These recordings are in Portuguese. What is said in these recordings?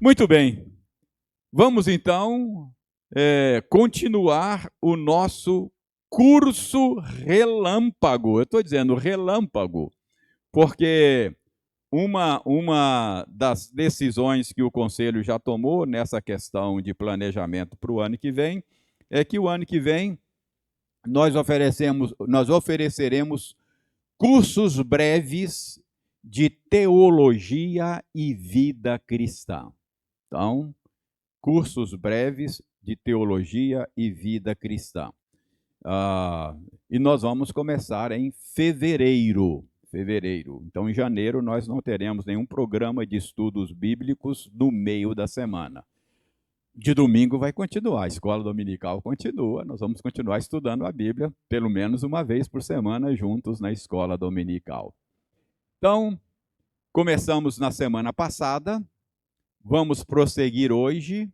Muito bem, vamos então continuar o nosso curso relâmpago. Eu estou dizendo relâmpago, porque uma das decisões que o Conselho já tomou nessa questão de planejamento para o ano que vem é que o ano que vem nós ofereceremos cursos breves de teologia e vida cristã. Então, cursos breves de teologia e vida cristã. E nós vamos começar em fevereiro. Então, em janeiro, nós não teremos nenhum programa de estudos bíblicos no meio da semana. De domingo vai continuar, a escola dominical continua, nós vamos continuar estudando a Bíblia, pelo menos uma vez por semana, juntos na escola dominical. Então, começamos na semana passada, vamos prosseguir hoje,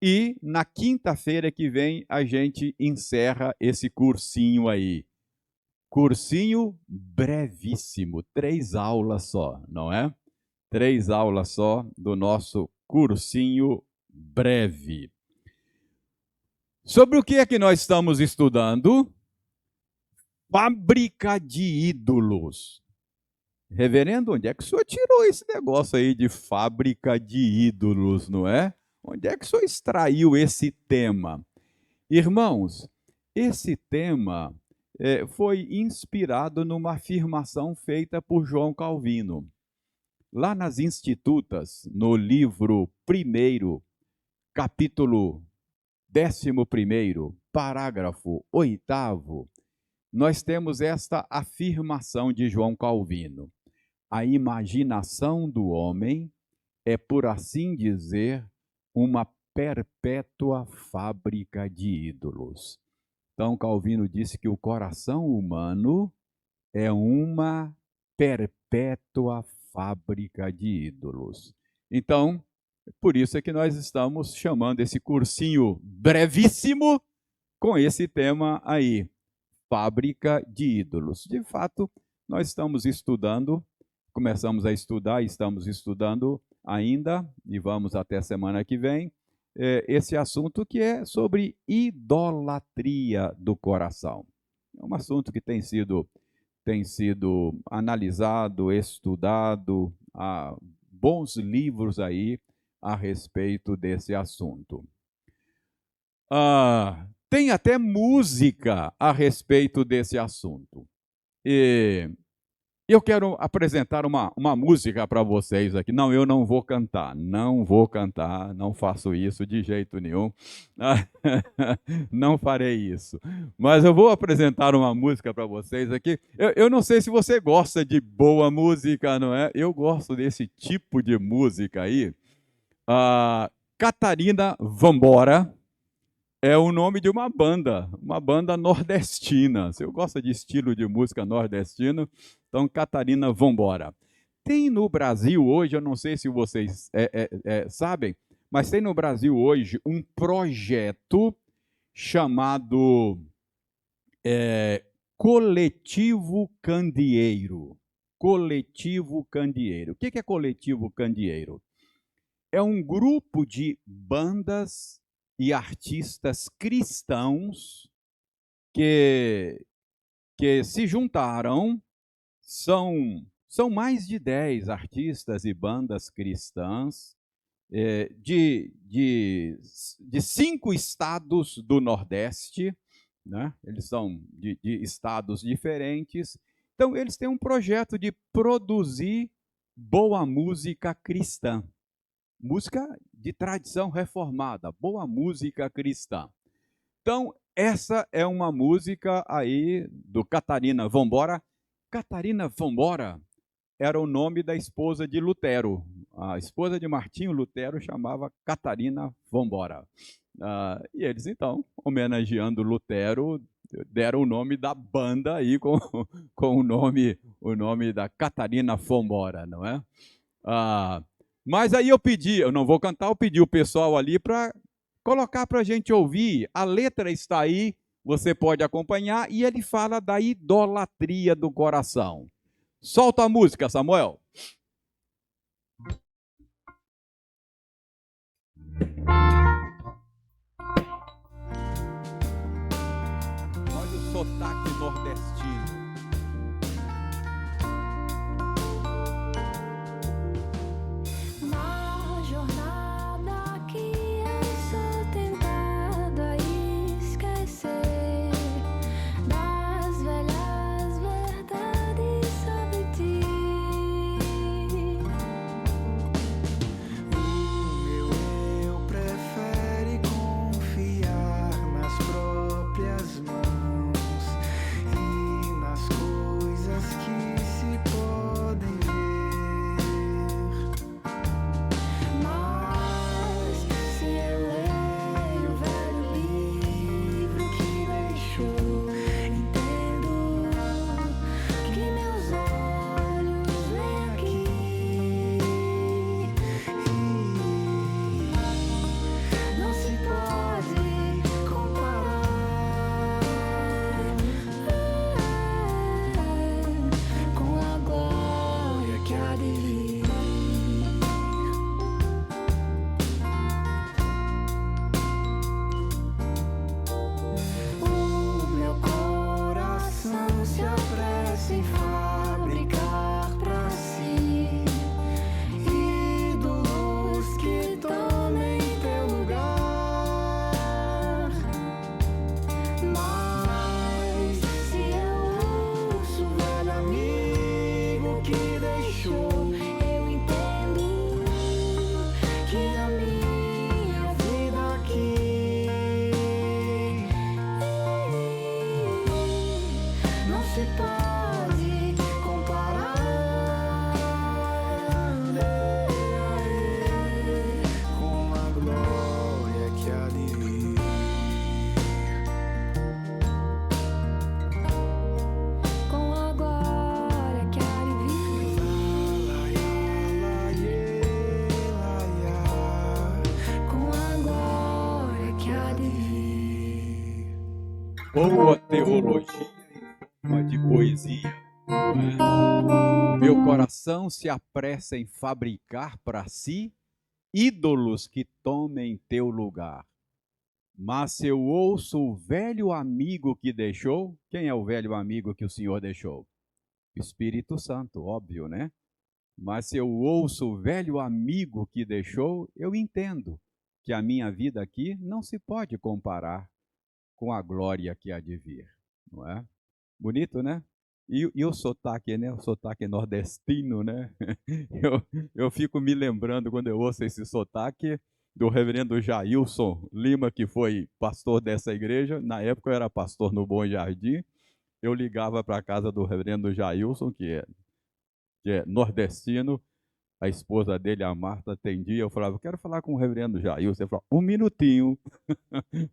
e na quinta-feira que vem a gente encerra esse cursinho aí. Cursinho brevíssimo, 3 aulas só, não é? 3 aulas só do nosso cursinho breve. Sobre o que é que nós estamos estudando? Fábrica de ídolos. Reverendo, onde é que o senhor tirou esse negócio aí de fábrica de ídolos, não é? Onde é que o senhor extraiu esse tema? Irmãos, esse tema foi inspirado numa afirmação feita por João Calvino. Lá nas Institutas, no livro 1º, capítulo 11º, parágrafo 8º, nós temos esta afirmação de João Calvino. A imaginação do homem é, por assim dizer, uma perpétua fábrica de ídolos. Então, Calvino disse que o coração humano é uma perpétua fábrica de ídolos. Então, por isso é que nós estamos chamando esse cursinho brevíssimo com esse tema aí, fábrica de ídolos. De fato, nós estamos estudando, começamos a estudar, estamos estudando ainda, e vamos até semana que vem, esse assunto que é sobre idolatria do coração. É um assunto que tem sido analisado, estudado, há bons livros aí a respeito desse assunto. Tem até música a respeito desse assunto. E eu quero apresentar uma música para vocês aqui. Não, eu não vou cantar, não faço isso de jeito nenhum. Não farei isso. Mas eu vou apresentar uma música para vocês aqui. Eu não sei se você gosta de boa música, não é? Eu gosto desse tipo de música aí. Catarina Vambora é o nome de uma banda nordestina. Se eu gosto de estilo de música nordestino, então Catarina Vambora. Tem no Brasil hoje, eu não sei se vocês sabem, mas tem no Brasil hoje um projeto chamado Coletivo Candeeiro. Coletivo Candeeiro. O que é Coletivo Candeeiro? É um grupo de bandas e artistas cristãos que se juntaram. São mais de 10 artistas e bandas cristãs de 5 estados do Nordeste, né? Eles são de estados diferentes. Então, eles têm um projeto de produzir boa música cristã. Música de tradição reformada, boa música cristã. Então, essa é uma música aí do Catarina Vambora. Catarina Vambora era o nome da esposa de Lutero. A esposa de Martinho Lutero chamava Catarina Vambora. E eles, então, homenageando Lutero, deram o nome da banda aí com o nome da Catarina Vambora, não é? Mas aí eu não vou cantar, eu pedi o pessoal ali para colocar para a gente ouvir. A letra está aí, você pode acompanhar, e ele fala da idolatria do coração. Solta a música, Samuel. sotaque nordestino. Boa teologia em forma de poesia. Meu coração se apressa em fabricar para si ídolos que tomem teu lugar. Mas se eu ouço o velho amigo que deixou, quem é o velho amigo que o Senhor deixou? O Espírito Santo, óbvio, né? Mas se eu ouço o velho amigo que deixou, eu entendo que a minha vida aqui não se pode comparar com a glória que há de vir, não é? Bonito, né? E o sotaque, né? O sotaque nordestino, né? Eu fico me lembrando, quando eu ouço esse sotaque, do reverendo Jailson Lima, que foi pastor dessa igreja. Na época eu era pastor no Bom Jardim. Eu ligava para a casa do reverendo Jailson, que é nordestino. A esposa dele, a Marta, atendia. Eu falava, eu quero falar com o reverendo Jailson. Ele falou, um minutinho.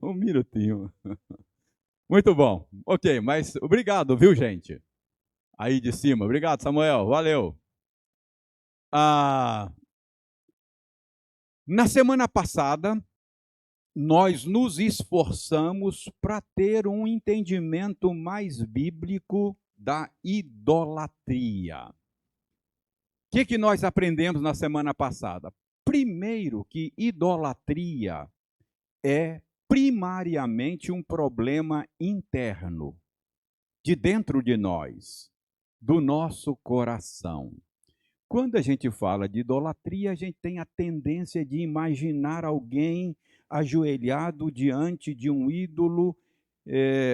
Um minutinho. Muito bom. Ok, mas obrigado, viu, gente? Aí de cima. Obrigado, Samuel. Valeu. Na semana passada, nós nos esforçamos para ter um entendimento mais bíblico da idolatria. O que nós aprendemos na semana passada? Primeiro, que idolatria é primariamente um problema interno, de dentro de nós, do nosso coração. Quando a gente fala de idolatria, a gente tem a tendência de imaginar alguém ajoelhado diante de um ídolo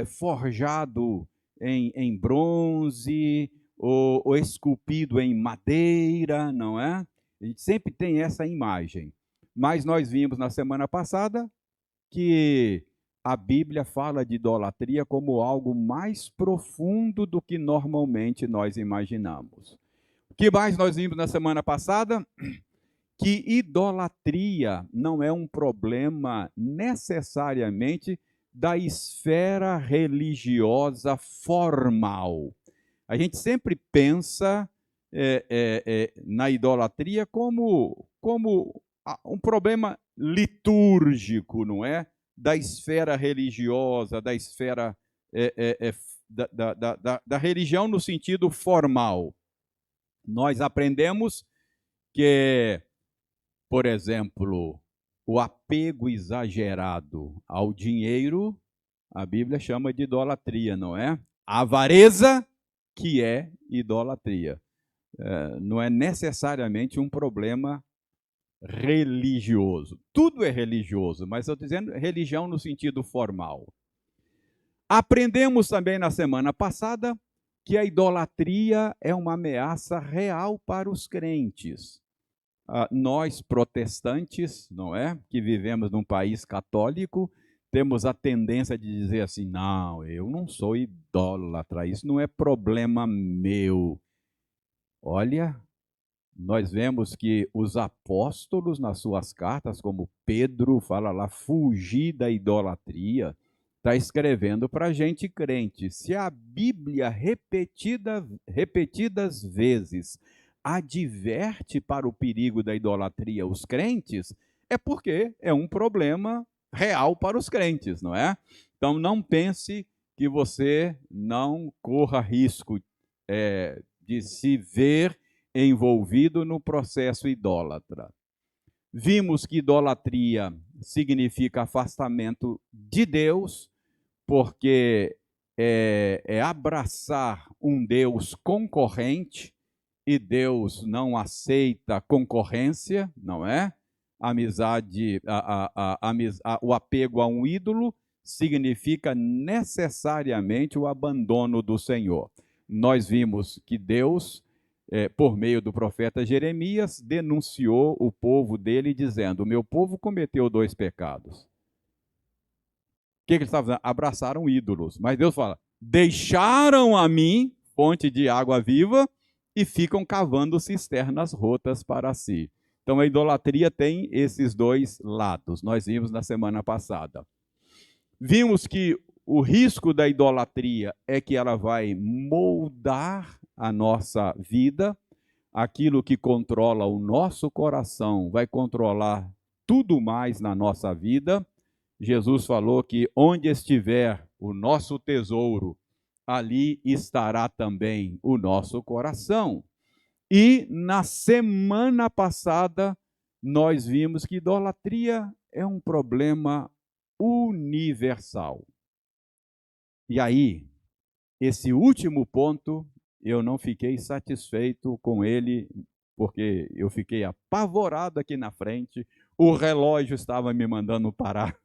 forjado em bronze ou esculpido em madeira, não é? A gente sempre tem essa imagem. Mas nós vimos na semana passada que a Bíblia fala de idolatria como algo mais profundo do que normalmente nós imaginamos. O que mais nós vimos na semana passada? Que idolatria não é um problema necessariamente da esfera religiosa formal. A gente sempre pensa na idolatria como um problema litúrgico, não é? Da esfera religiosa, da esfera da religião no sentido formal. Nós aprendemos que, por exemplo, o apego exagerado ao dinheiro, A Bíblia chama de idolatria, não é? A avareza que é idolatria. Não é necessariamente um problema religioso. Tudo é religioso, mas eu estou dizendo religião no sentido formal. Aprendemos também na semana passada que a idolatria é uma ameaça real para os crentes. Nós, protestantes, não é? Que vivemos num país católico, temos a tendência de dizer assim: não, eu não sou idólatra, isso não é problema meu. Olha, nós vemos que os apóstolos, nas suas cartas, como Pedro fala lá, fugir da idolatria, está escrevendo para gente crente. Se a Bíblia repetidas vezes adverte para o perigo da idolatria os crentes, é porque é um problema real para os crentes, não é? Então não pense que você não corra risco de se ver envolvido no processo idólatra. Vimos que idolatria significa afastamento de Deus, porque é abraçar um Deus concorrente, e Deus não aceita concorrência, não é? Amizade, o apego a um ídolo significa necessariamente o abandono do Senhor. Nós vimos que Deus, por meio do profeta Jeremias, denunciou o povo dele, dizendo: o meu povo cometeu 2 pecados. O que ele estava fazendo? Abraçaram ídolos. Mas Deus fala: deixaram a mim, fonte de água viva, e ficam cavando cisternas rotas para si. Então a idolatria tem esses 2 lados. Nós vimos na semana passada. Vimos que o risco da idolatria é que ela vai moldar a nossa vida, aquilo que controla o nosso coração vai controlar tudo mais na nossa vida. Jesus falou que onde estiver o nosso tesouro, ali estará também o nosso coração. E na semana passada, nós vimos que idolatria é um problema universal. E aí, esse último ponto, eu não fiquei satisfeito com ele, porque eu fiquei apavorado aqui na frente, o relógio estava me mandando parar,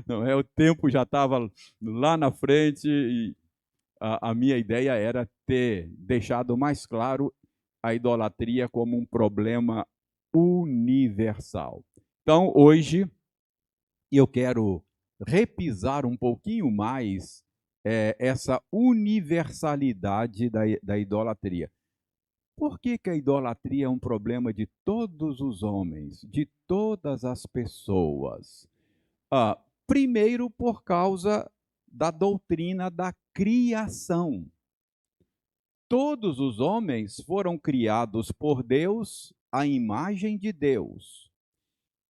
não é? O tempo já estava lá na frente, e a minha ideia era ter deixado mais claro a idolatria como um problema universal. Então, hoje, eu quero repisar um pouquinho mais essa universalidade da idolatria. Por que a idolatria é um problema de todos os homens, de todas as pessoas? Primeiro, por causa da doutrina da criação. Todos os homens foram criados por Deus à imagem de Deus.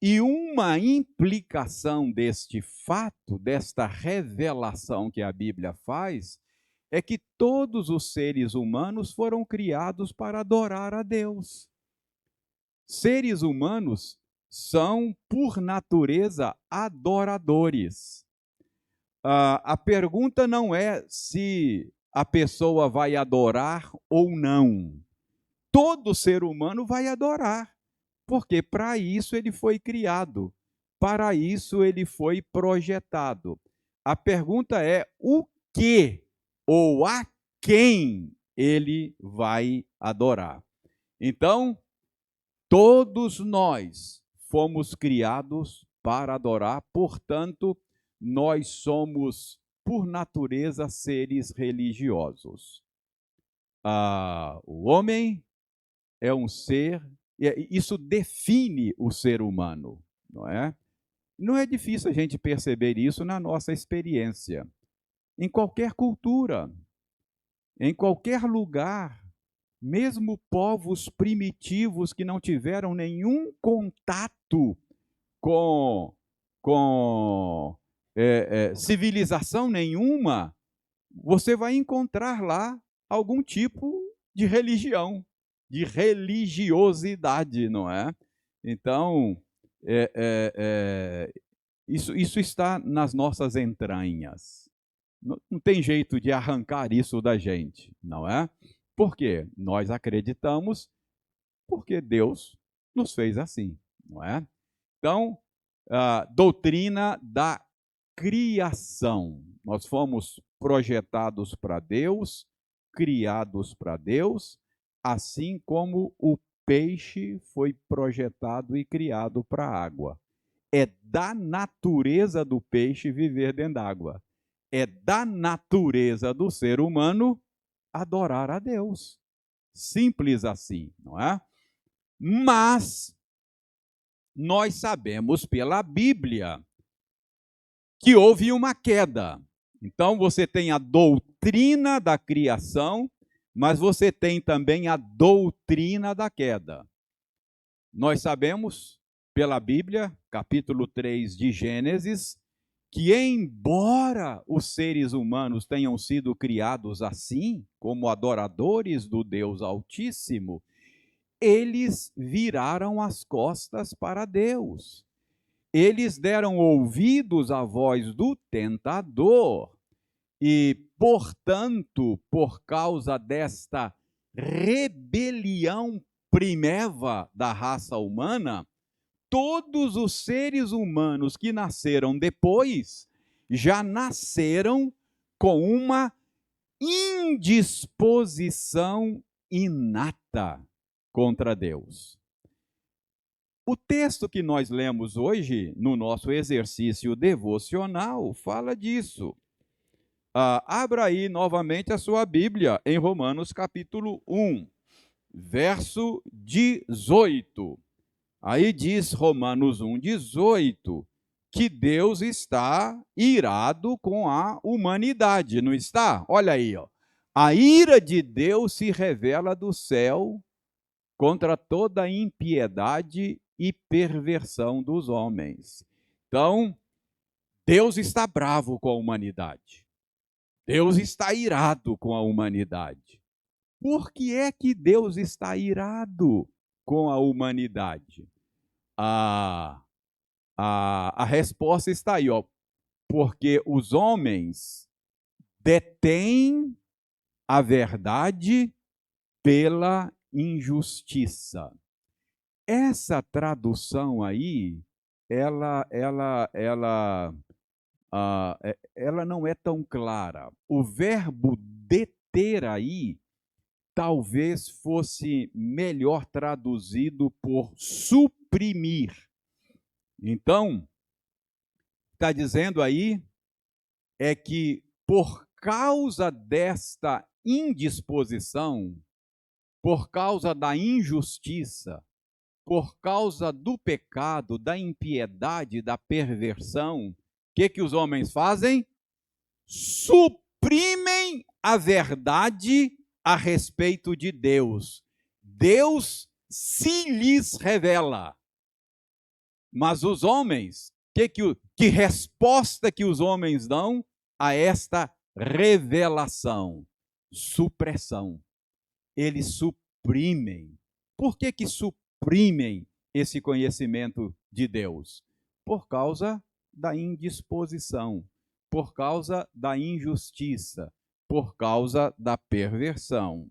E uma implicação deste fato, desta revelação que a Bíblia faz, é que todos os seres humanos foram criados para adorar a Deus. Seres humanos são, por natureza, adoradores. A pergunta não é se a pessoa vai adorar ou não. Todo ser humano vai adorar, porque para isso ele foi criado, para isso ele foi projetado. A pergunta é o que ou a quem ele vai adorar. Então, todos nós fomos criados para adorar, portanto, nós somos, por natureza, seres religiosos. O homem é um ser, isso define o ser humano, não é? Não é difícil a gente perceber isso na nossa experiência. Em qualquer cultura, em qualquer lugar, mesmo povos primitivos que não tiveram nenhum contato com civilização nenhuma, você vai encontrar lá algum tipo de religião, de religiosidade, não é? Então, isso está nas nossas entranhas. Não tem jeito de arrancar isso da gente, não é? Por quê? Nós acreditamos porque Deus nos fez assim, não é? Então, a doutrina da criação. Nós fomos projetados para Deus, criados para Deus, assim como o peixe foi projetado e criado para a água. É da natureza do peixe viver dentro d'água. É da natureza do ser humano adorar a Deus. Simples assim, não é? Mas nós sabemos pela Bíblia que houve uma queda. Então você tem a doutrina da criação, mas você tem também a doutrina da queda. Nós sabemos pela Bíblia, capítulo 3 de Gênesis, que embora os seres humanos tenham sido criados assim, como adoradores do Deus Altíssimo, eles viraram as costas para Deus. Eles deram ouvidos à voz do tentador e, portanto, por causa desta rebelião primeva da raça humana, todos os seres humanos que nasceram depois já nasceram com uma indisposição inata contra Deus. O texto que nós lemos hoje, no nosso exercício devocional, fala disso. Abra aí novamente a sua Bíblia em Romanos capítulo 1, verso 18. Aí diz Romanos 1, 18, que Deus está irado com a humanidade, não está? Olha aí, ó. A ira de Deus se revela do céu contra toda impiedade e perversão dos homens. Então, Deus está bravo com a humanidade. Deus está irado com a humanidade. Por que é que Deus está irado com a humanidade? A resposta está aí, ó. Porque os homens detêm a verdade pela injustiça. Essa tradução aí, ela não é tão clara. O verbo deter aí talvez fosse melhor traduzido por suprimir. Então, está dizendo aí é que por causa desta indisposição, por causa da injustiça, por causa do pecado, da impiedade, da perversão, o que os homens fazem? Suprimem a verdade a respeito de Deus. Deus se lhes revela. Mas os homens, que resposta que os homens dão a esta revelação? Supressão. Eles suprimem. Por que suprimem esse conhecimento de Deus? Por causa da indisposição, por causa da injustiça, por causa da perversão.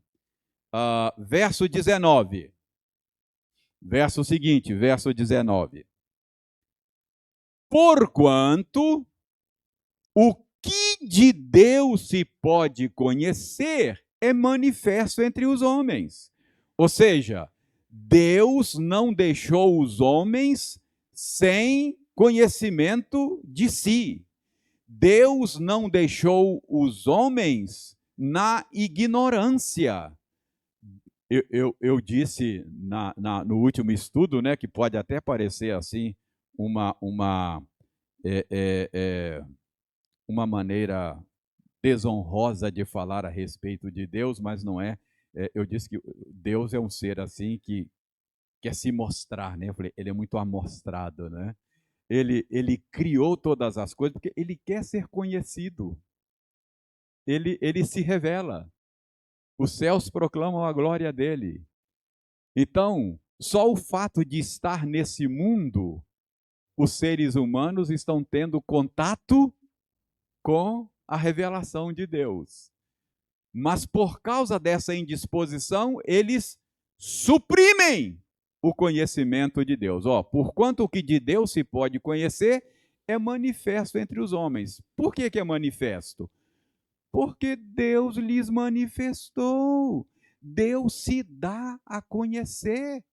Verso 19. Verso seguinte, verso 19. Porquanto o que de Deus se pode conhecer é manifesto entre os homens. Ou seja, Deus não deixou os homens sem conhecimento de si. Deus não deixou os homens na ignorância. Eu disse no último estudo, né, que pode até parecer assim uma maneira desonrosa de falar a respeito de Deus, mas não é. Eu disse que Deus é um ser assim que quer se mostrar, né? Eu falei, ele é muito amostrado, né? Ele criou todas as coisas porque ele quer ser conhecido. Ele se revela. Os céus proclamam a glória dele. Então, só o fato de estar nesse mundo, os seres humanos estão tendo contato com a revelação de Deus. Mas por causa dessa indisposição, eles suprimem o conhecimento de Deus. Porquanto o que de Deus se pode conhecer é manifesto entre os homens. Por que é manifesto? Porque Deus lhes manifestou. Deus se dá a conhecer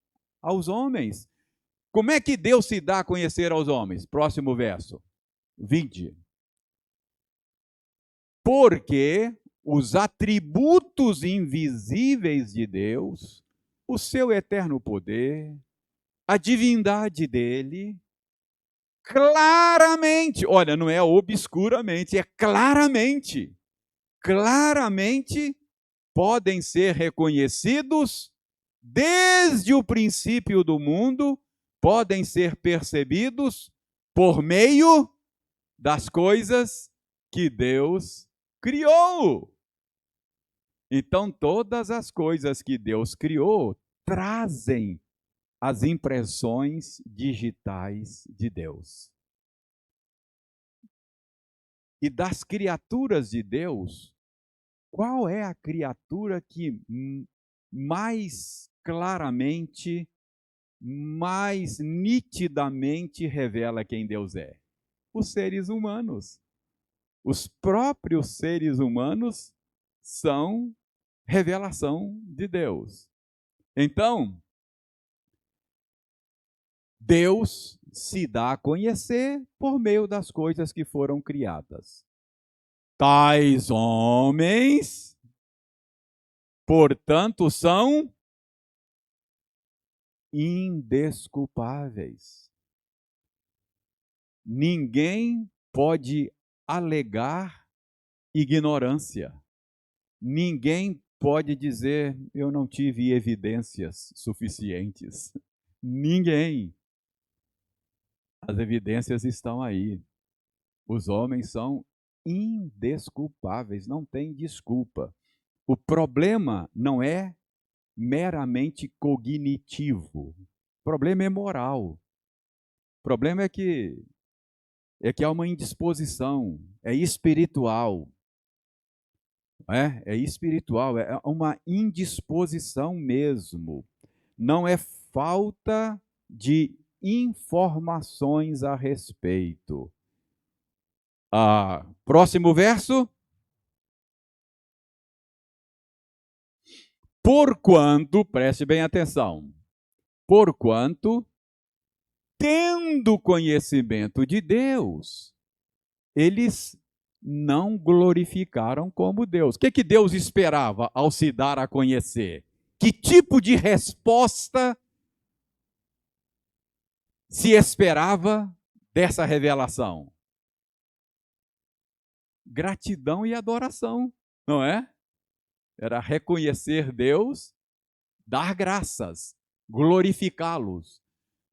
aos homens. Como é que Deus se dá a conhecer aos homens? Próximo verso. 20. Porque os atributos invisíveis de Deus, o seu eterno poder, a divindade dele, claramente, olha, não é obscuramente, é claramente podem ser reconhecidos desde o princípio do mundo, podem ser percebidos por meio das coisas que Deus criou. Então, todas as coisas que Deus criou trazem as impressões digitais de Deus. E das criaturas de Deus, qual é a criatura que mais claramente, mais nitidamente revela quem Deus é? Os seres humanos. Os próprios seres humanos são revelação de Deus. Então, Deus se dá a conhecer por meio das coisas que foram criadas. Tais homens, portanto, são indesculpáveis. Ninguém pode alegar ignorância. Ninguém pode dizer, eu não tive evidências suficientes. Ninguém. As evidências estão aí. Os homens são indesculpáveis, não tem desculpa. O problema não é meramente cognitivo. O problema é moral. O problema é que há uma indisposição, é espiritual. É espiritual, é uma indisposição mesmo. Não é falta de informações a respeito. Próximo verso. Porquanto, preste bem atenção, porquanto, tendo conhecimento de Deus, eles não glorificaram como Deus. O que Deus esperava ao se dar a conhecer? Que tipo de resposta se esperava dessa revelação? Gratidão e adoração, não é? Era reconhecer Deus, dar graças, glorificá-los.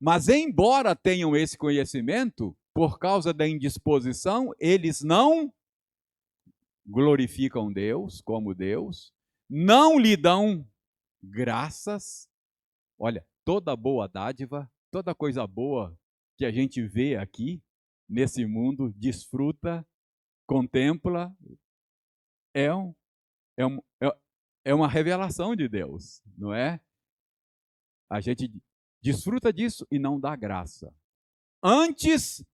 Mas, embora tenham esse conhecimento, por causa da indisposição, eles não glorificam Deus como Deus, não lhe dão graças. Olha, toda boa dádiva, toda coisa boa que a gente vê aqui, nesse mundo, desfruta, contempla, é uma revelação de Deus, não é? A gente desfruta disso e não dá graça. Antes,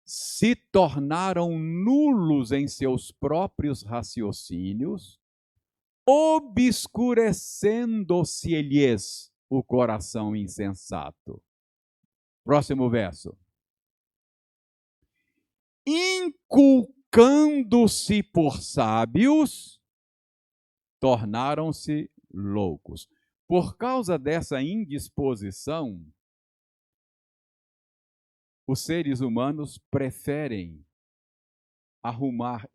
se tornaram nulos em seus próprios raciocínios, obscurecendo-se-lhes o coração insensato. Próximo verso. Inculcando-se por sábios, tornaram-se loucos. Por causa dessa indisposição, os seres humanos preferem arrumar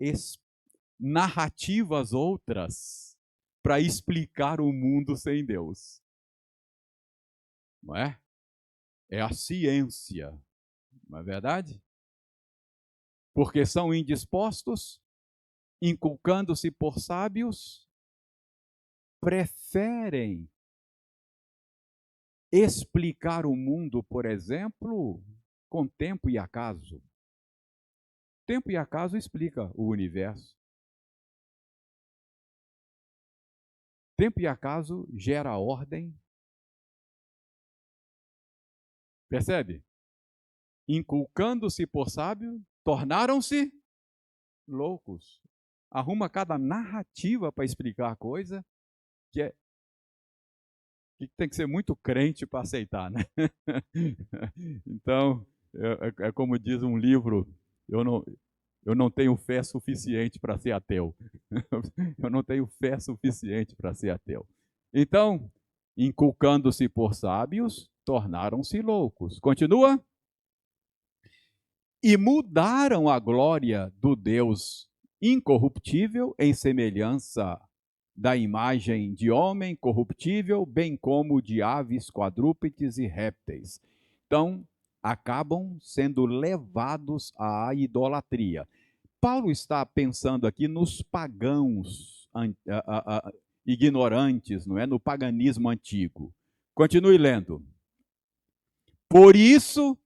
narrativas outras para explicar o mundo sem Deus. Não é? É a ciência, não é verdade? Porque são indispostos, inculcando-se por sábios, preferem explicar o mundo, por exemplo, com tempo e acaso. Tempo e acaso explica o universo. Tempo e acaso gera ordem. Percebe? Inculcando-se por sábio, tornaram-se loucos. Arruma cada narrativa para explicar a coisa que tem que ser muito crente para aceitar, né? Então, é como diz um livro, eu não tenho fé suficiente para ser ateu. Eu não tenho fé suficiente para ser ateu. Então, inculcando-se por sábios, tornaram-se loucos. Continua? E mudaram a glória do Deus incorruptível em semelhança da imagem de homem corruptível, bem como de aves, quadrúpedes e répteis. Então, acabam sendo levados à idolatria. Paulo está pensando aqui nos pagãos ignorantes, não é? No paganismo antigo. Continue lendo. Por isso,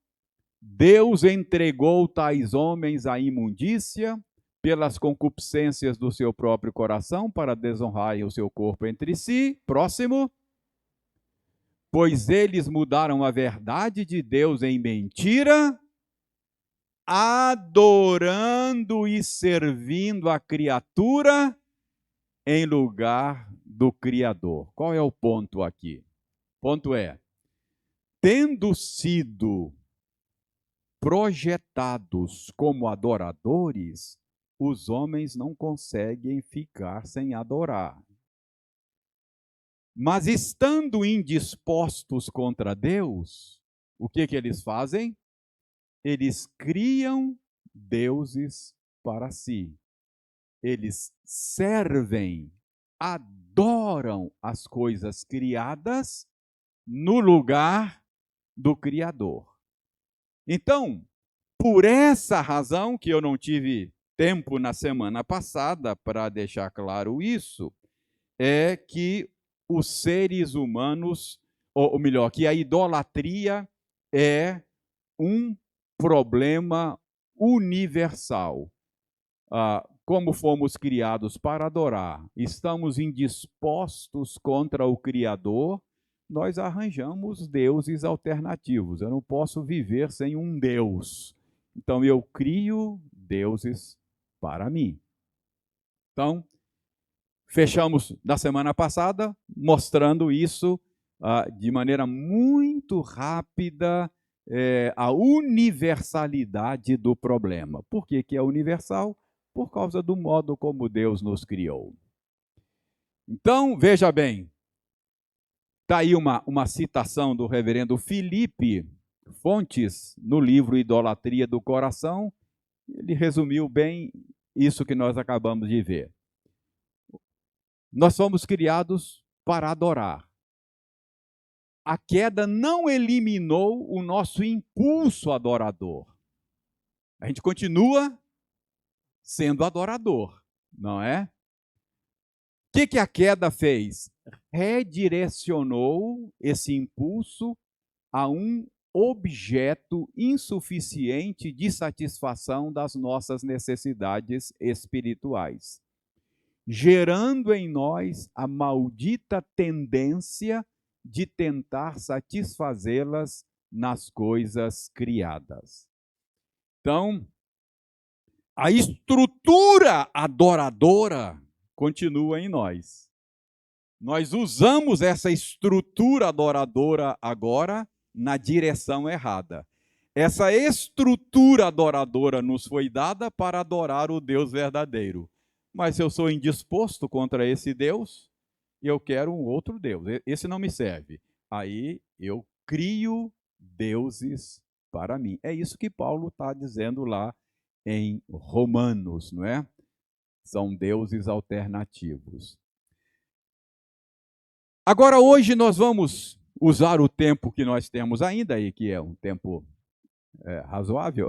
Deus entregou tais homens à imundícia pelas concupiscências do seu próprio coração para desonrarem o seu corpo entre si. Próximo. Pois eles mudaram a verdade de Deus em mentira, adorando e servindo a criatura em lugar do Criador. Qual é o ponto aqui? O ponto é, tendo sido projetados como adoradores, os homens não conseguem ficar sem adorar. Mas estando indispostos contra Deus, o que eles fazem? Eles criam deuses para si. Eles servem, adoram as coisas criadas no lugar do Criador. Então, por essa razão, que eu não tive tempo na semana passada para deixar claro isso, é que os seres humanos, ou melhor, que a idolatria é um problema universal. Como fomos criados para adorar, estamos indispostos contra o Criador, nós arranjamos deuses alternativos. Eu não posso viver sem um Deus. Então, eu crio deuses para mim. Então, fechamos da semana passada mostrando isso de maneira muito rápida, a universalidade do problema. Por que é universal? Por causa do modo como Deus nos criou. Então, veja bem, está aí uma citação do reverendo Felipe Fontes, no livro Idolatria do Coração. Ele resumiu bem isso que nós acabamos de ver. Nós fomos criados para adorar. A queda não eliminou o nosso impulso adorador. A gente continua sendo adorador, não é? O que a queda fez? Redirecionou esse impulso a um objeto insuficiente de satisfação das nossas necessidades espirituais, gerando em nós a maldita tendência de tentar satisfazê-las nas coisas criadas. Então, a estrutura adoradora continua em nós. Nós usamos essa estrutura adoradora agora na direção errada. Essa estrutura adoradora nos foi dada para adorar o Deus verdadeiro. Mas se eu sou indisposto contra esse Deus, eu quero um outro Deus. Esse não me serve. Aí eu crio deuses para mim. É isso que Paulo está dizendo lá em Romanos, não é? São deuses alternativos. Agora, hoje nós vamos usar o tempo que nós temos ainda, e que é um tempo razoável,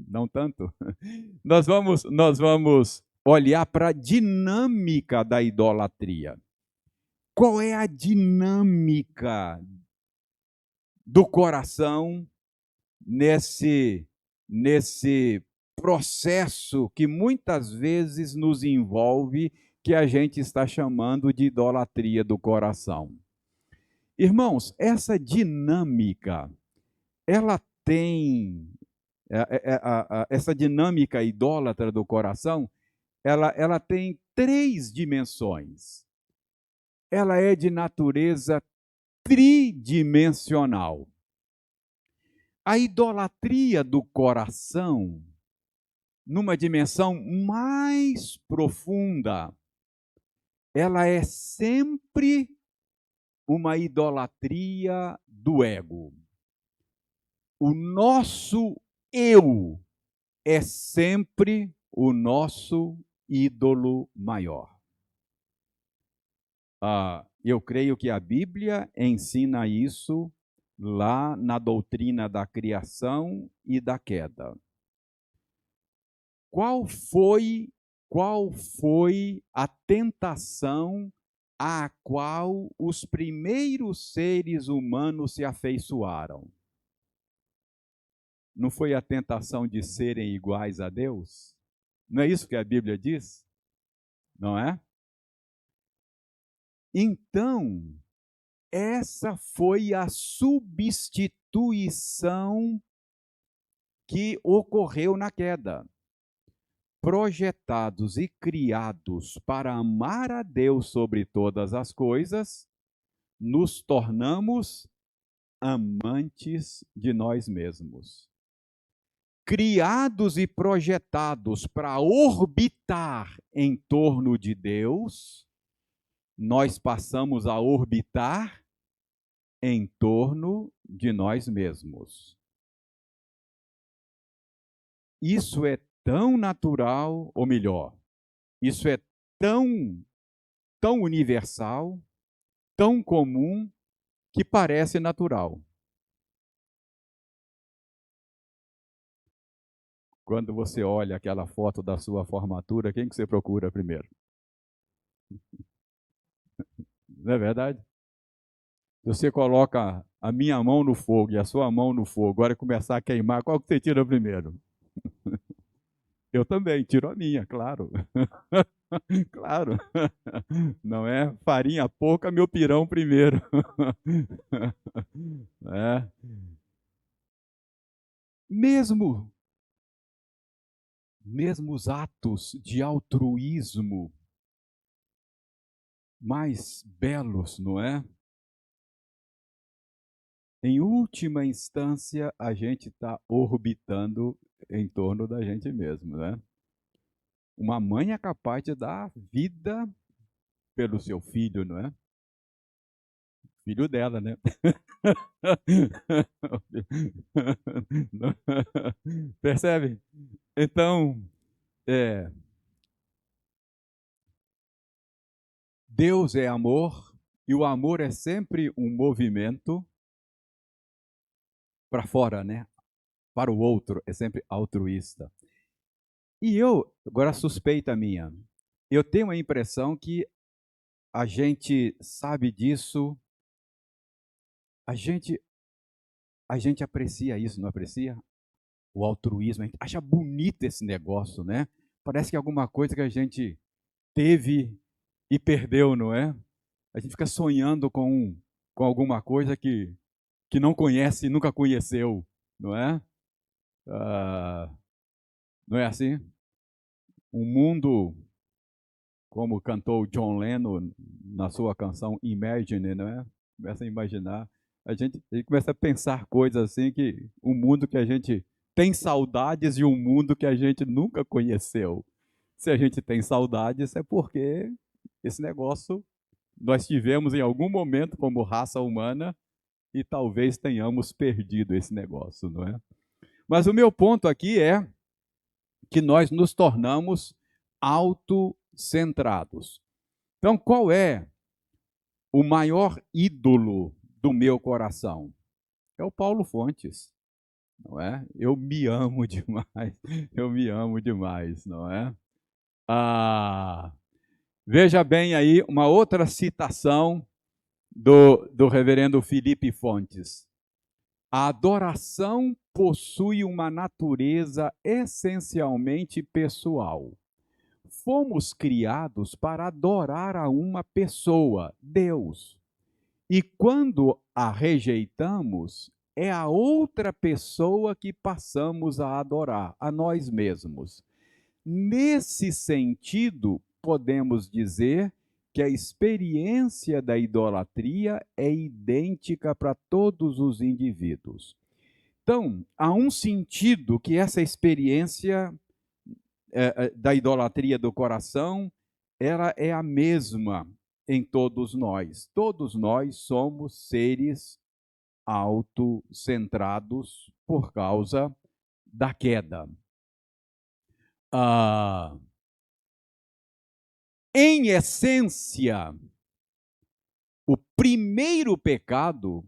não tanto. Nós vamos olhar para a dinâmica da idolatria. Qual é a dinâmica do coração nesse processo que muitas vezes nos envolve que a gente está chamando de idolatria do coração. Irmãos, essa dinâmica, ela tem, essa dinâmica idólatra do coração, ela tem três dimensões. Ela é de natureza tridimensional. A idolatria do coração, numa dimensão mais profunda, ela é sempre uma idolatria do ego. O nosso eu é sempre o nosso ídolo maior. Eu creio que a Bíblia ensina isso lá na doutrina da criação e da queda. Qual foi a tentação à qual os primeiros seres humanos se afeiçoaram? Não foi a tentação de serem iguais a Deus? Não é isso que a Bíblia diz? Não é? Então, essa foi a substituição que ocorreu na queda. Projetados e criados para amar a Deus sobre todas as coisas, nos tornamos amantes de nós mesmos. Criados e projetados para orbitar em torno de Deus, nós passamos a orbitar em torno de nós mesmos. Isso é tão natural, ou melhor, isso é tão universal, tão comum, que parece natural. Quando você olha aquela foto da sua formatura, quem que você procura primeiro? Não é verdade? Se você coloca a minha mão no fogo e a sua mão no fogo, agora começar a queimar, qual que você tira primeiro? Eu também, tiro a minha, claro. Claro. Não é? Farinha pouca, meu pirão primeiro. É. Mesmo os atos de altruísmo mais belos, não é? Em última instância, a gente está orbitando em torno da gente mesmo, né? Uma mãe é capaz de dar vida pelo seu filho, não é? Filho dela, né? Percebe? Então, Deus é amor e o amor é sempre um movimento para fora, né? Para o outro, é sempre altruísta. E agora suspeita minha, eu tenho a impressão que a gente sabe disso, a gente aprecia isso, não aprecia? O altruísmo, a gente acha bonito esse negócio, né? Parece que é alguma coisa que a gente teve e perdeu, não é? A gente fica sonhando com alguma coisa que não conhece e nunca conheceu, não é? Não é assim? Um mundo, como cantou John Lennon na sua canção Imagine, não é? Começa a imaginar, a gente começa a pensar coisas assim, que um mundo que a gente tem saudades e um mundo que a gente nunca conheceu. Se a gente tem saudades, é porque esse negócio nós tivemos em algum momento como raça humana e talvez tenhamos perdido esse negócio, não é? Mas o meu ponto aqui é que nós nos tornamos autocentrados. Então, qual é o maior ídolo do meu coração? É o Paulo Fontes, não é? Eu me amo demais, eu me amo demais, não é? Veja bem aí uma outra citação do reverendo Felipe Fontes. A adoração possui uma natureza essencialmente pessoal. fomos criados para adorar a uma pessoa, Deus. E quando a rejeitamos, é a outra pessoa que passamos a adorar, a nós mesmos. Nesse sentido, podemos dizer que a experiência da idolatria é idêntica para todos os indivíduos. Então, há um sentido que essa experiência da idolatria do coração, ela é a mesma em todos nós. Todos nós somos seres autocentrados por causa da queda. Em essência, o primeiro pecado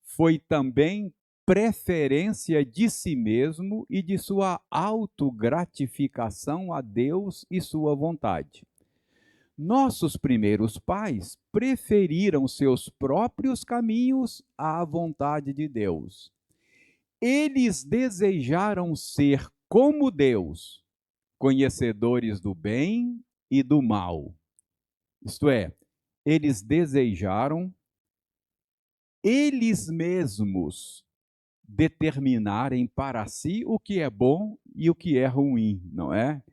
foi também preferência de si mesmo e de sua autogratificação a Deus e sua vontade. Nossos primeiros pais preferiram seus próprios caminhos à vontade de Deus. Eles desejaram ser como Deus, conhecedores do bem e do mal. Isto é, eles desejaram eles mesmos determinarem para si o que é bom e o que é ruim, não é?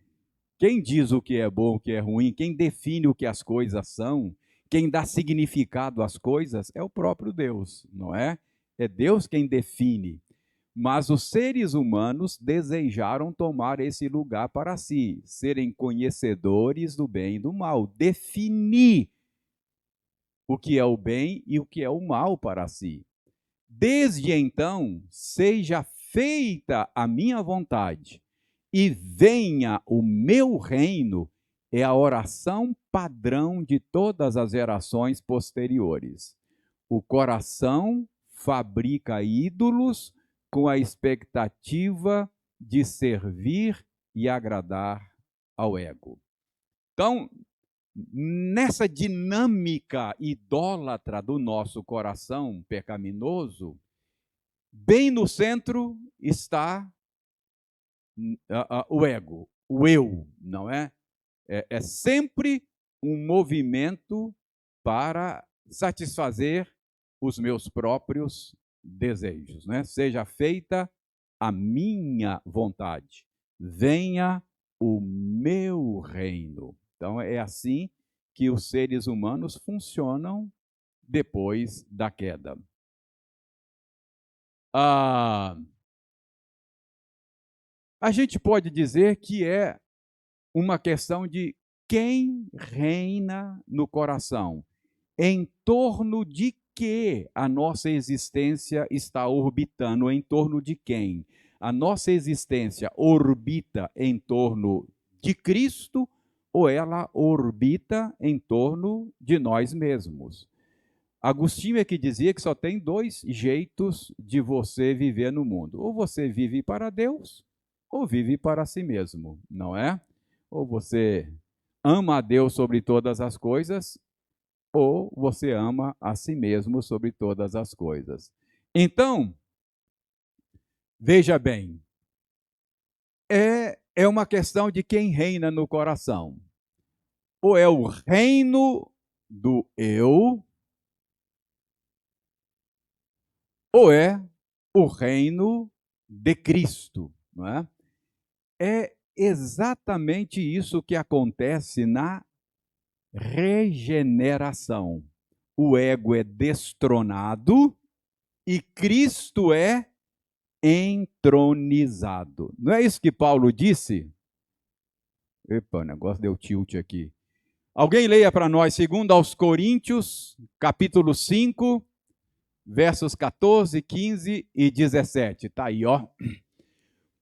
Quem diz o que é bom, o que é ruim, quem define o que as coisas são, quem dá significado às coisas é o próprio Deus, não é? É Deus quem define. Mas os seres humanos desejaram tomar esse lugar para si, serem conhecedores do bem e do mal, definir o que é o bem e o que é o mal para si. Desde então, seja feita a minha vontade e venha o meu reino, é a oração padrão de todas as gerações posteriores. O coração fabrica ídolos com a expectativa de servir e agradar ao ego. Então, nessa dinâmica idólatra do nosso coração pecaminoso, bem no centro está o ego, o eu, não é? É sempre um movimento para satisfazer os meus próprios desejos, né? Seja feita a minha vontade, venha o meu reino. Então é assim que os seres humanos funcionam depois da queda. A gente pode dizer que é uma questão de quem reina no coração, em torno de que a nossa existência está orbitando, em torno de quem? A nossa existência orbita em torno de Cristo ou ela orbita em torno de nós mesmos? Agostinho é que dizia que só tem dois jeitos de você viver no mundo. Ou você vive para Deus, ou vive para si mesmo, não é? Ou você ama a Deus sobre todas as coisas, ou você ama a si mesmo sobre todas as coisas. Então, veja bem, é uma questão de quem reina no coração. Ou é o reino do eu, ou é o reino de Cristo, não é? É exatamente isso que acontece na regeneração. O ego é destronado e Cristo é entronizado. Não é isso que Paulo disse? Epa, o negócio deu tilt aqui. Alguém leia para nós, segundo aos Coríntios, capítulo 5, versos 14, 15 e 17. Está aí, ó.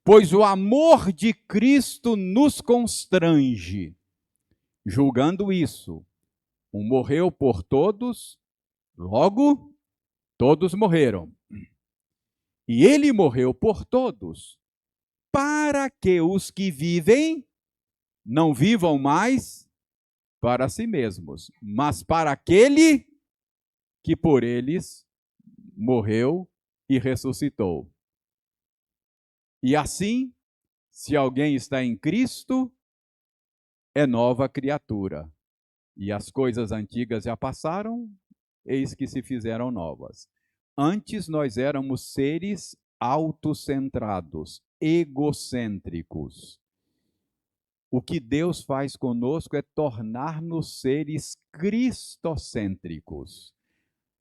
Pois o amor de Cristo nos constrange, julgando isso. Um morreu por todos, logo todos morreram. E ele morreu por todos, para que os que vivem não vivam mais para si mesmos, mas para aquele que por eles morreu e ressuscitou. E assim, se alguém está em Cristo, é nova criatura. E as coisas antigas já passaram, eis que se fizeram novas. Antes nós éramos seres autocentrados, egocêntricos. O que Deus faz conosco é tornar-nos seres cristocêntricos.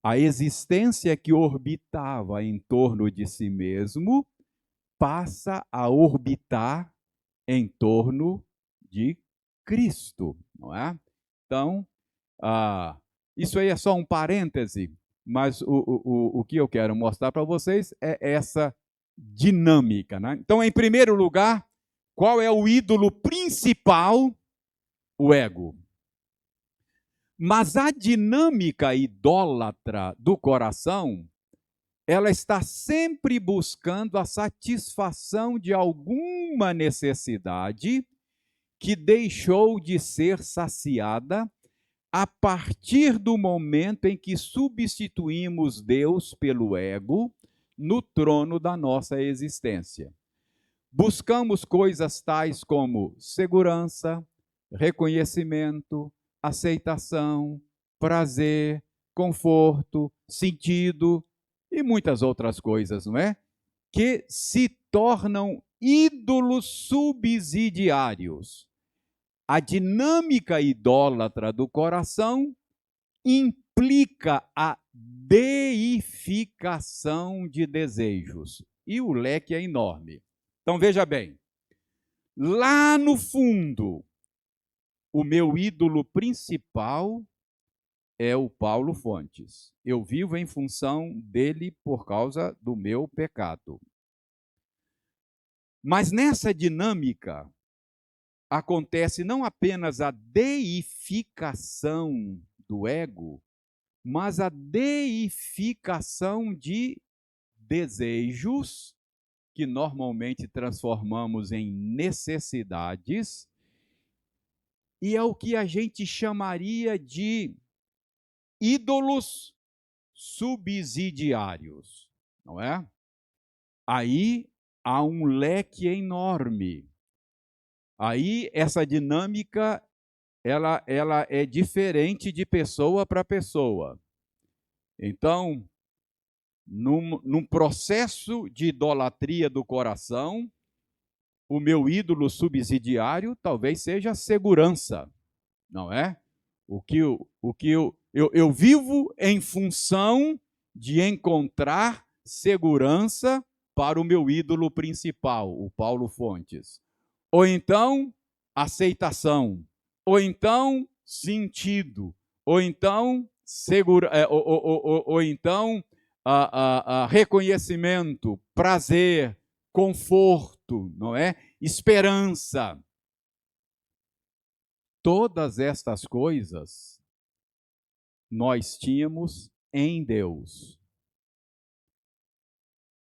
A existência que orbitava em torno de si mesmo passa a orbitar em torno de Cristo, não é? Então, isso aí é só um parêntese, mas o que eu quero mostrar para vocês é essa dinâmica, né? Então, em primeiro lugar, qual é o ídolo principal? O ego. Mas a dinâmica idólatra do coração, ela está sempre buscando a satisfação de alguma necessidade que deixou de ser saciada a partir do momento em que substituímos Deus pelo ego no trono da nossa existência. Buscamos coisas tais como segurança, reconhecimento, aceitação, prazer, conforto, sentido e muitas outras coisas, não é? Que se tornam ídolos subsidiários. A dinâmica idólatra do coração implica a deificação de desejos. E o leque é enorme. Então veja bem, lá no fundo, o meu ídolo principal é o Paulo Fontes. Eu vivo em função dele por causa do meu pecado. Mas nessa dinâmica acontece não apenas a deificação do ego, mas a deificação de desejos que normalmente transformamos em necessidades, e é o que a gente chamaria de ídolos subsidiários, não é? Aí há um leque enorme. Aí essa dinâmica ela é diferente de pessoa para pessoa. Então, num processo de idolatria do coração, o meu ídolo subsidiário talvez seja a segurança, não é? O que eu vivo em função de encontrar segurança para o meu ídolo principal, o Paulo Fontes. Ou então, aceitação. Ou então, sentido. Ou então, ou então reconhecimento, prazer, conforto, não é? Esperança. Todas estas coisas nós tínhamos em Deus.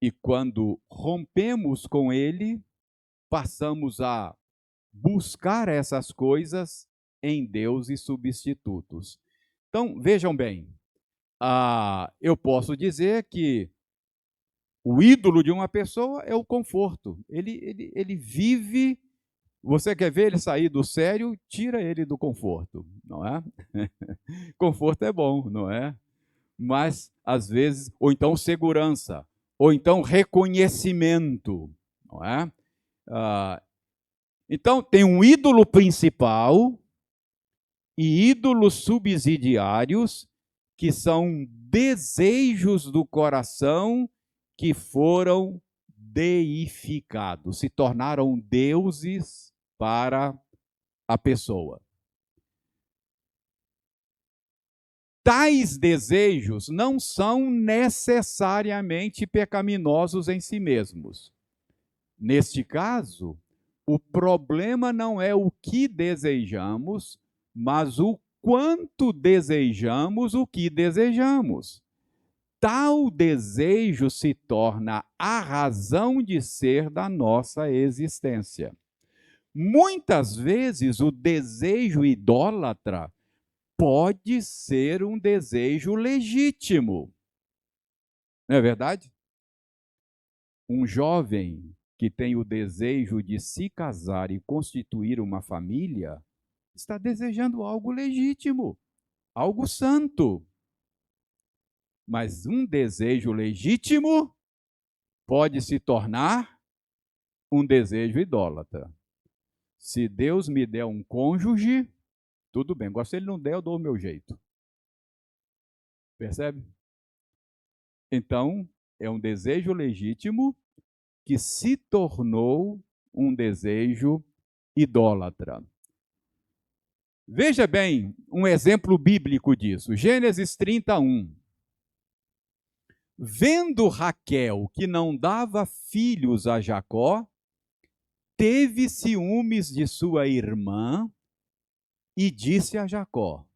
E quando rompemos com Ele, passamos a buscar essas coisas em deuses substitutos. Então, vejam bem, eu posso dizer que o ídolo de uma pessoa é o conforto. Ele vive. Você quer ver ele sair do sério? Tira ele do conforto, não é? Conforto é bom, não é? Mas, às vezes, ou então segurança, ou então reconhecimento, não é? Então, tem um ídolo principal e ídolos subsidiários, que são desejos do coração que foram deificados, se tornaram deuses para a pessoa. Tais desejos não são necessariamente pecaminosos em si mesmos. Neste caso, o problema não é o que desejamos, mas o quanto desejamos o que desejamos. Tal desejo se torna a razão de ser da nossa existência. Muitas vezes o desejo idólatra pode ser um desejo legítimo. Não é verdade? Um jovem que tem o desejo de se casar e constituir uma família está desejando algo legítimo, algo santo. Mas um desejo legítimo pode se tornar um desejo idólatra. Se Deus me der um cônjuge, tudo bem. Agora, se Ele não der, eu dou o meu jeito. Percebe? Então, é um desejo legítimo que se tornou um desejo idólatra. Veja bem, um exemplo bíblico disso. Gênesis 31. Vendo Raquel que não dava filhos a Jacó, teve ciúmes de sua irmã e disse a Jacó: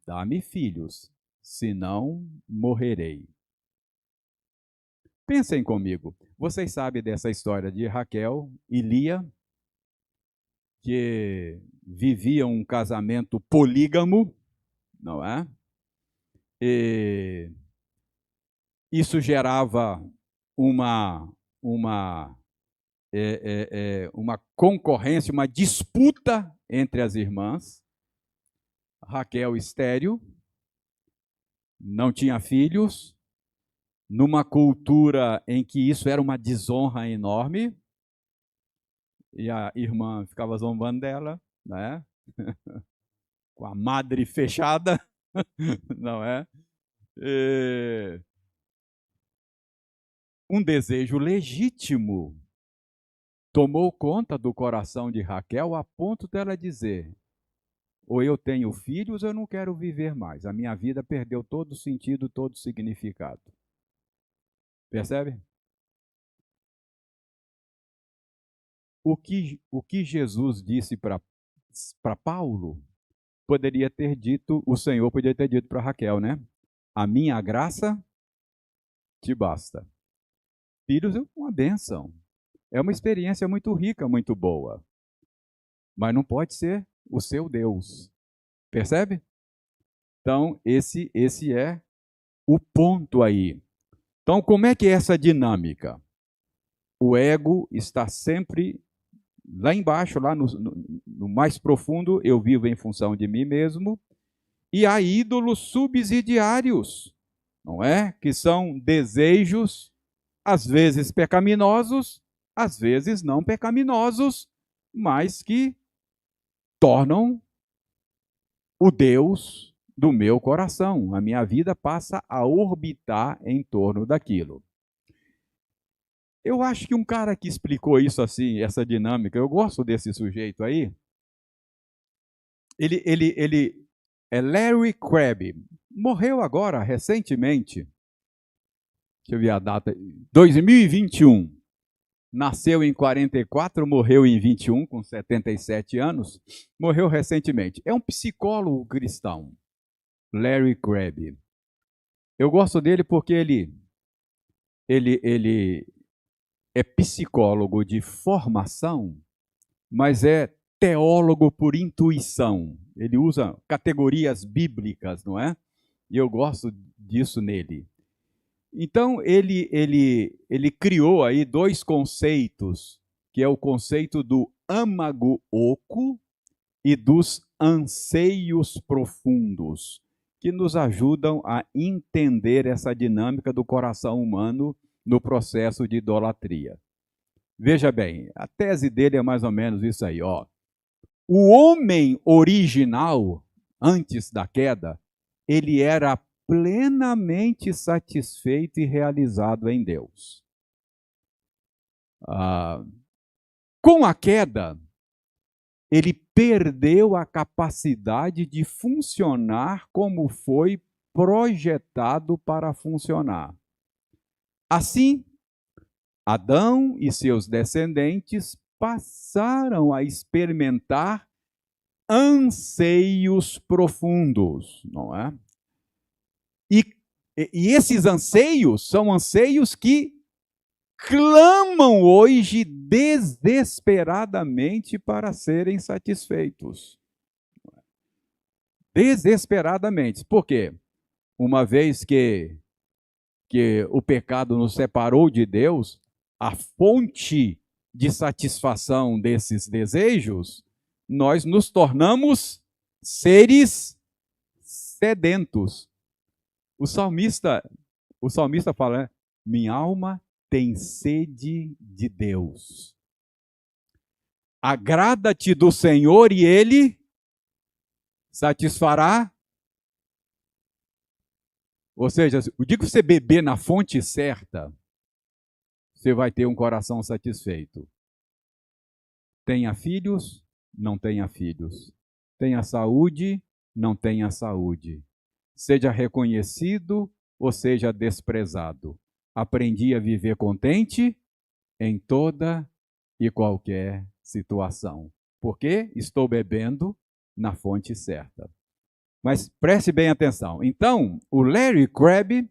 dá-me filhos, senão morrerei. Pensem comigo. Vocês sabem dessa história de Raquel e Lia, que viviam um casamento polígamo, não é? E isso gerava uma concorrência, uma disputa entre as irmãs. Raquel estéril, não tinha filhos, numa cultura em que isso era uma desonra enorme, e a irmã ficava zombando dela, né? Com a madre fechada, não é? Um desejo legítimo tomou conta do coração de Raquel a ponto dela dizer: ou eu tenho filhos ou eu não quero viver mais. A minha vida perdeu todo o sentido, todo o significado. Percebe? O que Jesus disse para Paulo, poderia ter dito, o Senhor poderia ter dito para Raquel, né? A minha graça te basta. Filhos é uma bênção. É uma experiência muito rica, muito boa. Mas não pode ser o seu Deus. Percebe? Então, esse é o ponto aí. Então, como é que é essa dinâmica? O ego está sempre lá embaixo, lá no mais profundo, eu vivo em função de mim mesmo, e há ídolos subsidiários, não é? Que são desejos, às vezes pecaminosos, às vezes não pecaminosos, mas que tornam o Deus do meu coração. A minha vida passa a orbitar em torno daquilo. Eu acho que um cara que explicou isso assim, essa dinâmica, eu gosto desse sujeito aí. Ele é Larry Crabb. Morreu agora, recentemente. Deixa eu ver a data. 2021. Nasceu em 44, morreu em 21, com 77 anos. Morreu recentemente. É um psicólogo cristão, Larry Crabb. Eu gosto dele porque ele é psicólogo de formação, mas é teólogo por intuição. Ele usa categorias bíblicas, não é? E eu gosto disso nele. Então, ele criou aí dois conceitos, que é o conceito do âmago oco e dos anseios profundos, que nos ajudam a entender essa dinâmica do coração humano no processo de idolatria. Veja bem, a tese dele é mais ou menos isso aí, ó. O homem original, antes da queda, ele era plenamente satisfeito e realizado em Deus. Com a queda, ele perdeu a capacidade de funcionar como foi projetado para funcionar. Assim, Adão e seus descendentes passaram a experimentar anseios profundos, não é? E esses anseios são anseios que clamam hoje desesperadamente para serem satisfeitos. Desesperadamente. Por quê? Uma vez que o pecado nos separou de Deus, a fonte de satisfação desses desejos nós nos tornamos seres sedentos. O salmista fala, né? Minha alma tem sede de Deus. Agrada-te do Senhor e Ele satisfará. Ou seja, o dia que você beber na fonte certa, você vai ter um coração satisfeito. Tenha filhos, não tenha filhos. Tenha saúde, não tenha saúde. Seja reconhecido ou seja desprezado. Aprendi a viver contente em toda e qualquer situação. Porque estou bebendo na fonte certa. Mas preste bem atenção. Então, o Larry Crabb,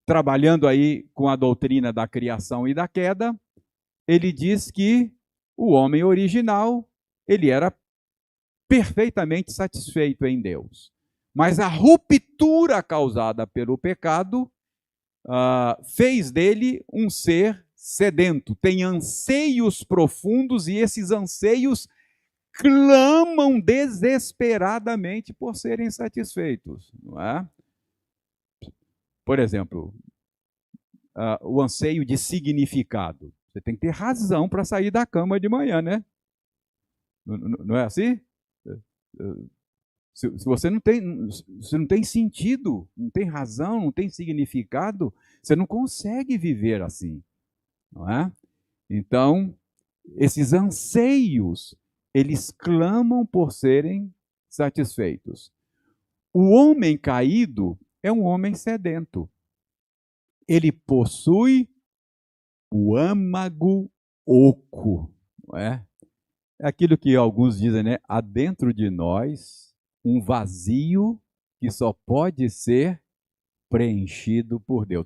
trabalhando aí com a doutrina da criação e da queda, ele diz que o homem original, ele era perfeitamente satisfeito em Deus. Mas a ruptura causada pelo pecado fez dele um ser sedento, tem anseios profundos e esses anseios clamam desesperadamente por serem satisfeitos, não é? Por exemplo, o anseio de significado. Você tem que ter razão para sair da cama de manhã, né? Não é assim? Se você não tem sentido, não tem razão, não tem significado, você não consegue viver assim, não é? Então, esses anseios, eles clamam por serem satisfeitos. O homem caído é um homem sedento. Ele possui o âmago oco, não é? É aquilo que alguns dizem, né? Há dentro de nós um vazio que só pode ser preenchido por Deus.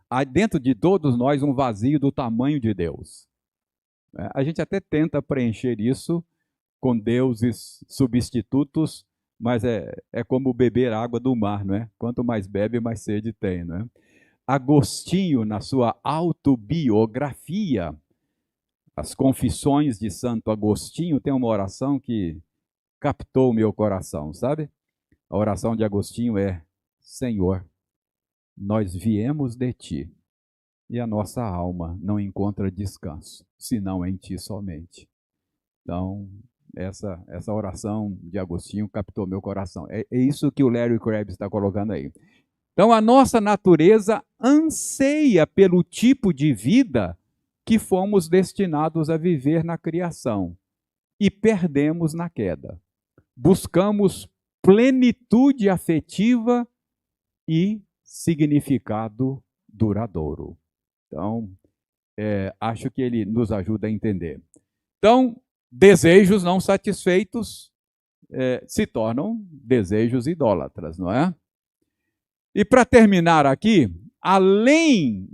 Há dentro de todos nós um vazio do tamanho de Deus. A gente até tenta preencher isso com deuses substitutos, mas é como beber água do mar, não é? Quanto mais bebe, mais sede tem, não é? Agostinho, na sua autobiografia, As Confissões de Santo Agostinho, tem uma oração que captou o meu coração, sabe? A oração de Agostinho é: Senhor, nós viemos de ti e a nossa alma não encontra descanso, senão em ti somente. Então, essa oração de Agostinho captou meu coração. É isso que o Larry Crabb está colocando aí. Então, a nossa natureza anseia pelo tipo de vida que fomos destinados a viver na criação e perdemos na queda. Buscamos plenitude afetiva e significado duradouro. Então, acho que ele nos ajuda a entender. Então, desejos não satisfeitos se tornam desejos idólatras, não é? E para terminar aqui, além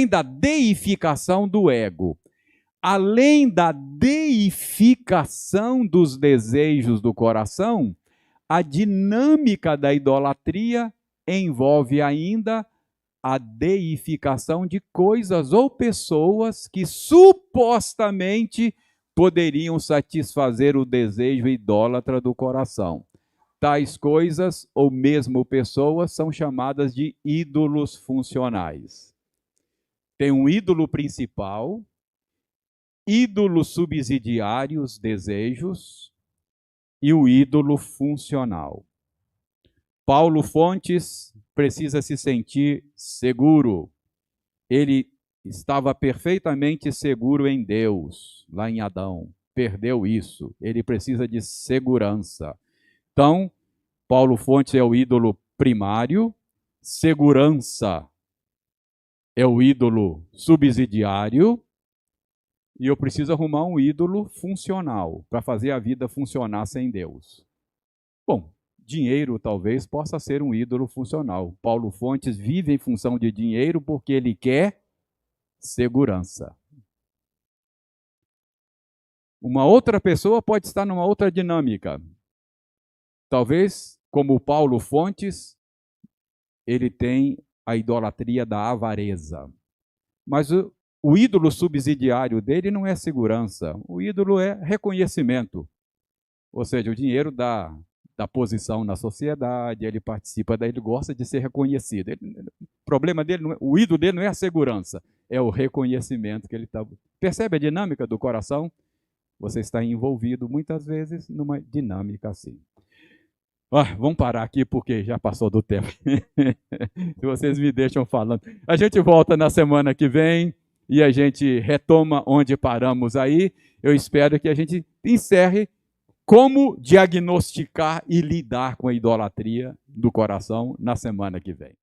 da deificação do ego, além da deificação dos desejos do coração, a dinâmica da idolatria envolve ainda a deificação de coisas ou pessoas que supostamente poderiam satisfazer o desejo idólatra do coração. Tais coisas, ou mesmo pessoas, são chamadas de ídolos funcionais. Tem um ídolo principal, ídolos subsidiários, desejos, e o ídolo funcional. Paulo Fontes precisa se sentir seguro. Ele estava perfeitamente seguro em Deus, lá em Adão. Perdeu isso. Ele precisa de segurança. Então, Paulo Fontes é o ídolo primário, segurança é o ídolo subsidiário, e eu preciso arrumar um ídolo funcional para fazer a vida funcionar sem Deus. Bom, dinheiro talvez possa ser um ídolo funcional. Paulo Fontes vive em função de dinheiro porque ele quer segurança. Uma outra pessoa pode estar numa outra dinâmica. Talvez, como Paulo Fontes, ele tem a idolatria da avareza. Mas o ídolo subsidiário dele não é segurança, o ídolo é reconhecimento. Ou seja, o dinheiro dá posição na sociedade, ele participa, ele gosta de ser reconhecido. O problema dele, o ídolo dele não é a segurança, é o reconhecimento que ele está. Percebe a dinâmica do coração? Você está envolvido muitas vezes numa dinâmica assim. Vamos parar aqui porque já passou do tempo. Se vocês me deixam falando. A gente volta na semana que vem e a gente retoma onde paramos aí. Eu espero que a gente encerre como diagnosticar e lidar com a idolatria do coração na semana que vem.